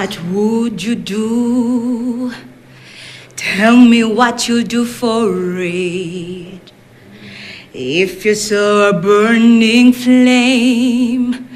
What would you do? Tell me what you'll do for it. If you saw a burning flame,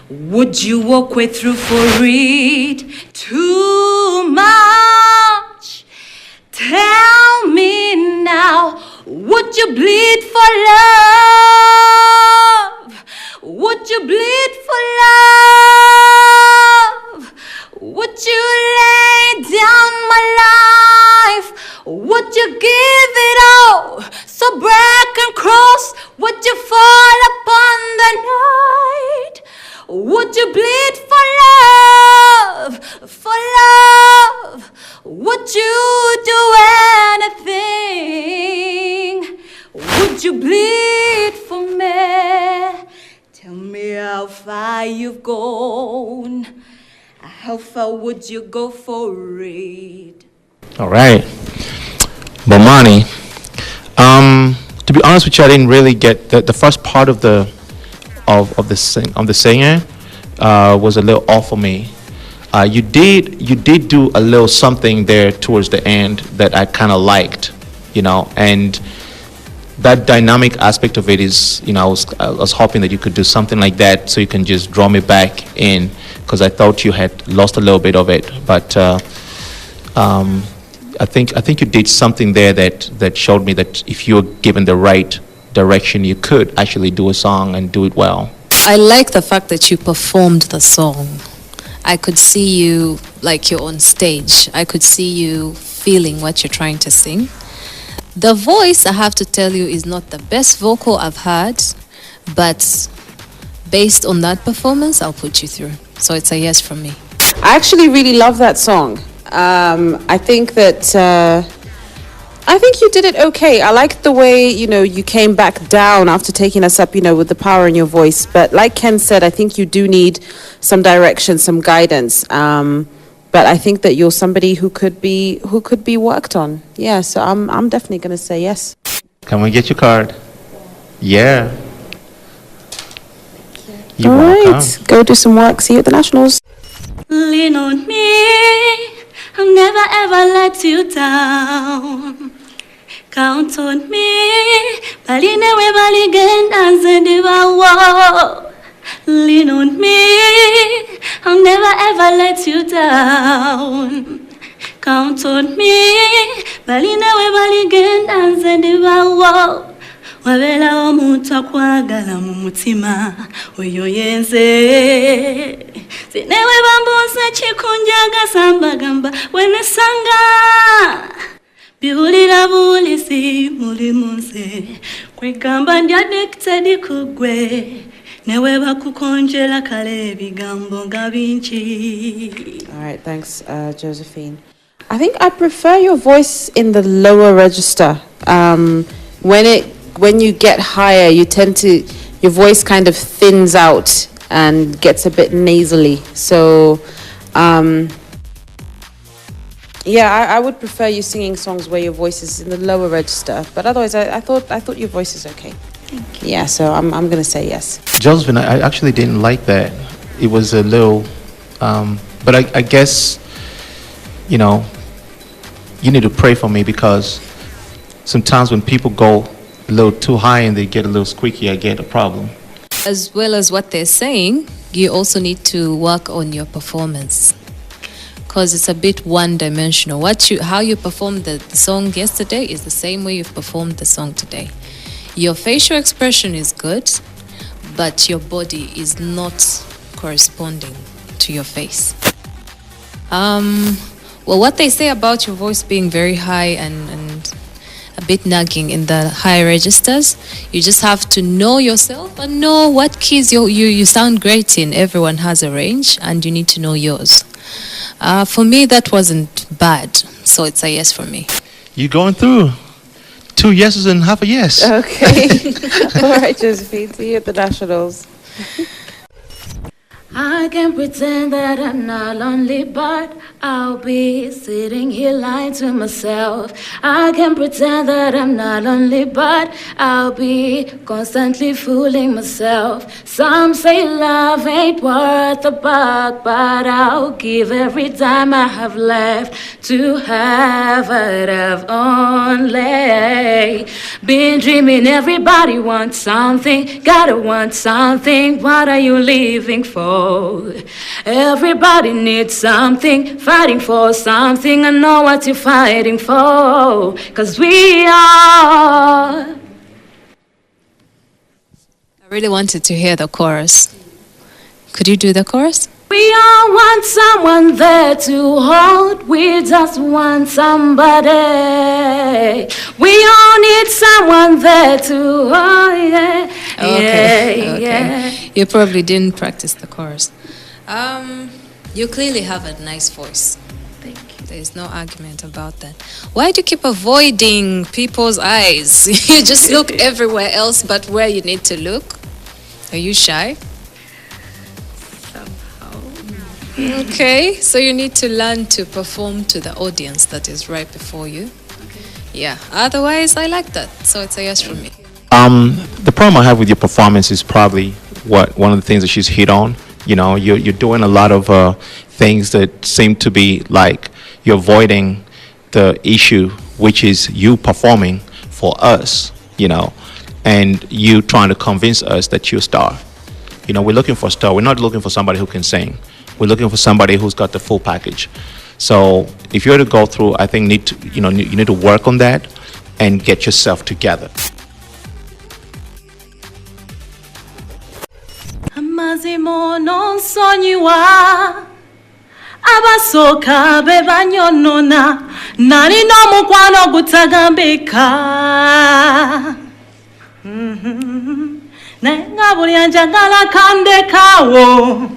would you walk way through for it? Too much. Tell me now, would you bleed for love? Would you bleed for love? Would you lay down my life? Would you give it all? So break and cross, would you fall upon the night? Would you bleed for love? For love? Would you do anything? Would you bleed for me? Tell me how far you've gone. How far would you go for it? All right. Bomani. To be honest with you, I didn't really get the first part of the singer was a little off for me. You did do a little something there towards the end that I kind of liked, and that dynamic aspect of it is, I was hoping that you could do something like that so you can just draw me back in, because I thought you had lost a little bit of it, but I think you did something there that showed me that if you were given the right direction, you could actually do a song and do it well. I like the fact that you performed the song. I could see you like you're on stage. I could see you feeling what you're trying to sing. The voice, I have to tell you, is not the best vocal I've had, but based on that performance, I'll put you through. So it's a yes from me. I actually really love that song. I think you did it okay. I liked the way, you came back down after taking us up, with the power in your voice. But like Ken said, I think you do need some direction, some guidance. But I think that you're somebody who could be worked on. Yeah, so I'm definitely going to say yes. Can we get your card? Yeah. All right, go do some work. See you at the Nationals. Lean on me, I'll never ever let you down. Count on me, balinewe baligenda nzendibawo. Lean on me, I'll never ever let you down. Count on me, balinewe baligenda nzendibawo. Wabela omuntu akwagala mu mutima oyo yenze. Sinewe bambonse chikunjaga sambagamba wenesanga. Biulira bulisi muli munze kwegamba ndi addicted kugwe newe bakukonjera kale ebigambo nga bingi. All right, thanks, Josephine. I think I prefer your voice in the lower register. When you get higher, your voice kind of thins out and gets a bit nasally. So, yeah, I would prefer you singing songs where your voice is in the lower register. But otherwise, I thought your voice is okay. Thank you. Yeah, so I'm going to say yes. Josephine, I actually didn't like that. It was a little, but I guess, you need to pray for me, because sometimes when people go a little too high and they get a little squeaky, I get a problem. As well as what they're saying, you also need to work on your performance, because it's a bit one-dimensional. How you performed the song yesterday is the same way you've performed the song today. Your facial expression is good, but your body is not corresponding to your face. Well, what they say about your voice being very high and a bit nagging in the high registers, you just have to know yourself and know what keys you sound great in. Everyone has a range, and you need to know yours. For me, that wasn't bad, so it's a yes for me. You're going through 2 yeses and half a yes. Okay. All right, Josephine, see you at the Nationals. I can pretend that I'm not lonely, but I'll be sitting here lying to myself. I can pretend that I'm not lonely, but I'll be constantly fooling myself. Some say love ain't worth a buck, but I'll give every dime I have left to have it have only been dreaming. Everybody wants something, gotta want something. What are you living for? Everybody needs something, fighting for something. I know what you're fighting for, 'cause we are. I really wanted to hear the chorus. Could you do the chorus? We all want someone there to hold. We just want somebody. We all need someone there to hold. Yeah. Okay. Yeah. You probably didn't practice the chorus. You clearly have a nice voice. Thank you. There's no argument about that. Why do you keep avoiding people's eyes? You just look everywhere else but where you need to look. Are you shy? Okay, so you need to learn to perform to the audience that is right before you. Yeah, otherwise I like that, so it's a yes from me. The problem I have with your performance is probably one of the things that she's hit on. You know, you're doing a lot of things that seem to be like you're avoiding the issue, which is you performing for us, you know, and you trying to convince us that you're a star. You know, we're looking for a star. We're not looking for somebody who can sing. We're looking for somebody who's got the full package. So if you're to go through, I think you need to work on that and get yourself together. Amazimo non sogniwa abasoka bebanyonona nari no mukwano gutagambika nenga buli anjagala kandekawo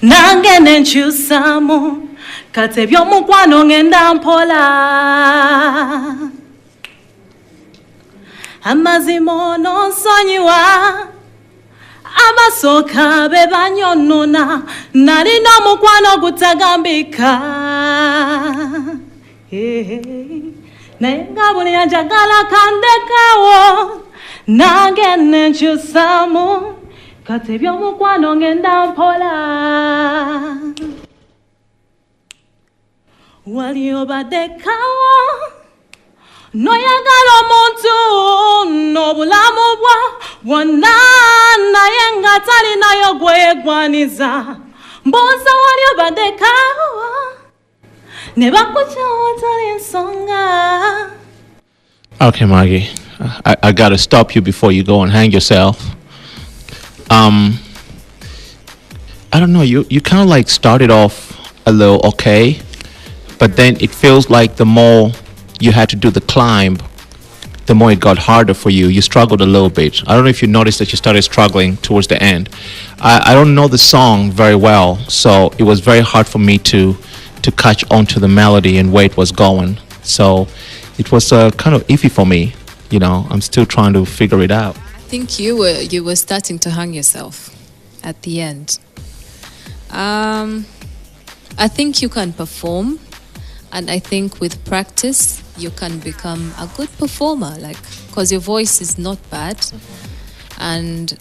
nange nenkyusamu kati ebyomukwano ngenda mpola amazimo nonsonyiwa abasoka bebanyonona nali n'omukwano gutagambika naye nga buli anjagala kandekawo nange nenkyusamu kati ebyomukwano ngenda mpola wali obaddekawo noyagala omuntu n'obulamu bwa bwonna naye nga talinayo gwegwaniza mbuuza wali obaddekawo ne bakukyawo tali nsonga. Okay, Maggie, I gotta stop you before you go and hang yourself. I don't know, you kind of like started off a little okay, but then it feels like the more you had to do the climb, the more it got harder for you. You struggled a little bit. I don't know if you noticed that you started struggling towards the end. I don't know the song very well, so it was very hard for me to catch on to the melody and where it was going. So it was kind of iffy for me. You know, I'm still trying to figure it out. I think you were starting to hang yourself at the end. I think you can perform, and I think with practice you can become a good performer, like, because your voice is not bad, and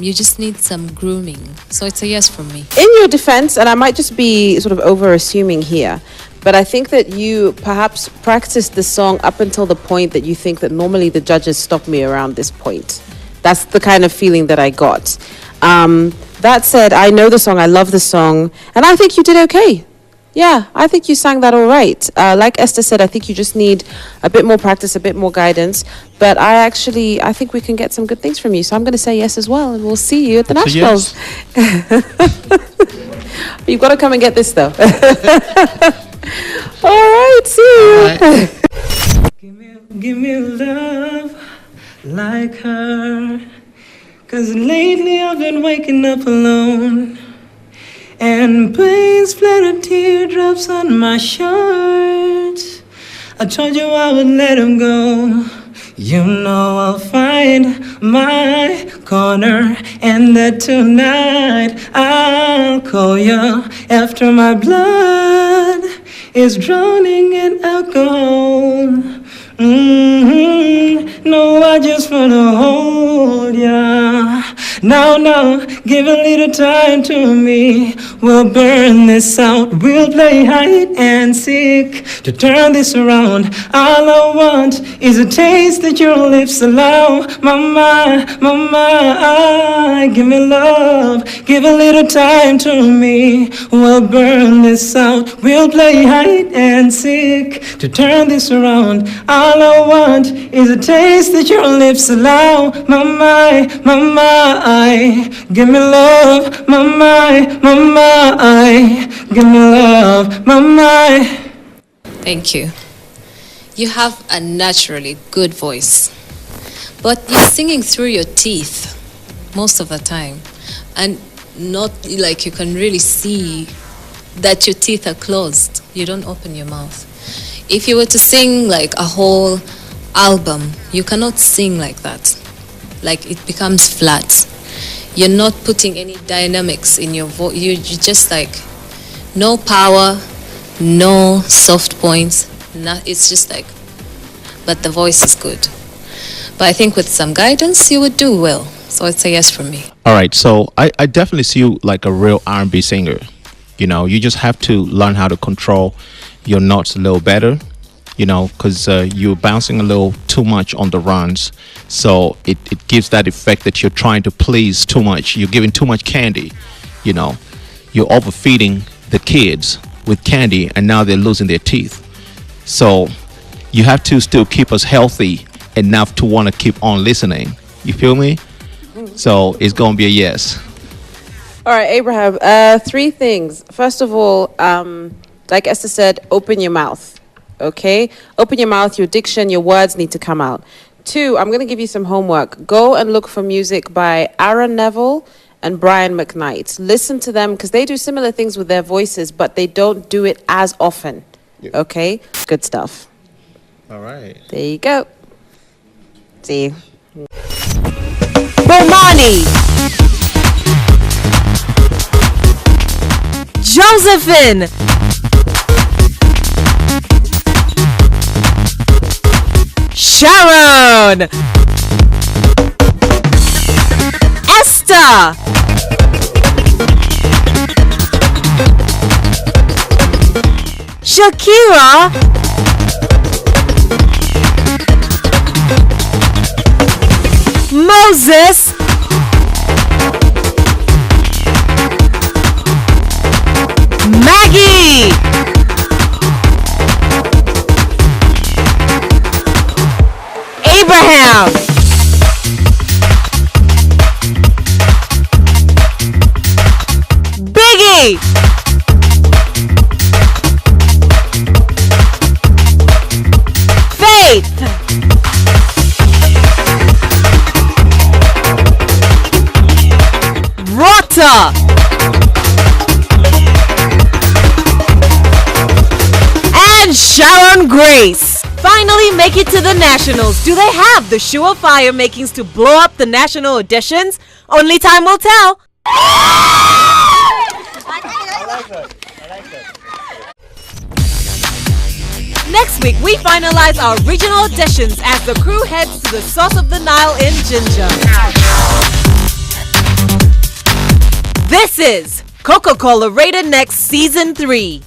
you just need some grooming. So it's a yes from me. In your defense, and I might just be sort of over assuming here, but I think that you perhaps practiced the song up until the point that you think that normally the judges stop me around this point. That's the kind of feeling that I got. That said, I know the song, I love the song, and I think you did okay. Yeah, I think you sang that all right. Like Esther said, I think you just need a bit more practice, a bit more guidance. But I think we can get some good things from you. So I'm going to say yes as well, and we'll see you at the Nationals. Yes. You've got to come and get this, though. All right, see you. Right. Give me love like her, 'cause lately I've been waking up alone, and pain splattered teardrops on my shirt. I told you I would let him go. You know I'll find my corner, and that tonight I'll call you after my blood is drowning in alcohol. No, I just wanna hold ya. Now, give a little time to me. We'll burn this out. We'll play hide and seek to turn this around. All I want is a taste that your lips allow. Mama, give me love. Give a little time to me. We'll burn this out. We'll play hide and seek to turn this around. All I want is a taste that your lips allow. Mama, give me love. Mama, give me love. Mama. Thank you. You have a naturally good voice, but you're singing through your teeth most of the time, and not like you can really see that your teeth are closed. You don't open your mouth. If you were to sing like a whole album, you cannot sing like that. Like it becomes flat. You're not putting any dynamics in your voice. You're just like no power, no soft points. It's just like, but the voice is good. But I think with some guidance, you would do well. So it's a yes from me. All right, so I definitely see you like a real R&B singer. You know, you just have to learn how to control your notes a little better, you know, because you're bouncing a little too much on the runs. So it gives that effect that you're trying to please too much. You're giving too much candy, you know. You're overfeeding the kids with candy, and now they're losing their teeth. So you have to still keep us healthy enough to want to keep on listening. You feel me? So it's going to be a yes. All right, Abraham, 3 things. First of all, like Esther said, open your mouth, okay? Open your mouth, your diction, your words need to come out. 2, I'm going to give you some homework. Go and look for music by Aaron Neville and Brian McKnight. Listen to them because they do similar things with their voices, but they don't do it as often, okay? Good stuff. All right. There you go. See. Bomani, Josephine, Sharon, Esther, Shakira, Moses, Maggie, Abraham, Biggie, Faith, Rota, and Sharon Grace. Finally make it to the Nationals. Do they have the shoe of fire makings to blow up the national auditions? Only time will tell. Next week, we finalize our regional auditions as the crew heads to the source of the Nile in Ginger. This is Coca-Cola Rated Next Season 3.